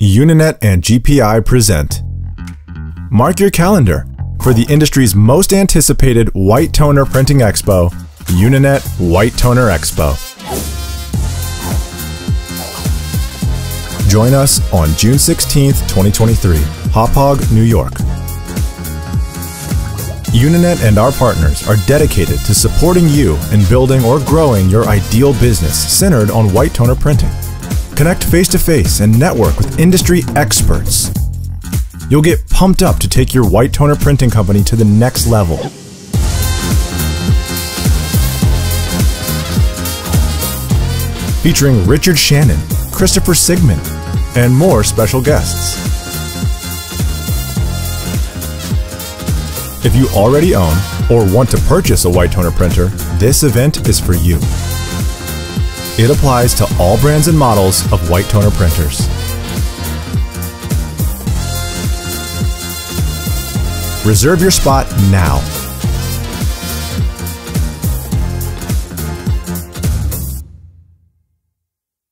Uninet and GPI present. Mark your calendar for the industry's most anticipated white toner printing expo, Uninet White Toner Expo. Join us on June 16th, 2023, Hauppauge, New York. Uninet and our partners are dedicated to supporting you in building or growing your ideal business centered on white toner printing. Connect face-to-face and network with industry experts. You'll get pumped up to take your white toner printing company to the next level. Featuring Richard Shannon, Christopher Sigmund, and more special guests. If you already own or want to purchase a white toner printer, this event is for you. It applies to all brands and models of white toner printers. Reserve your spot now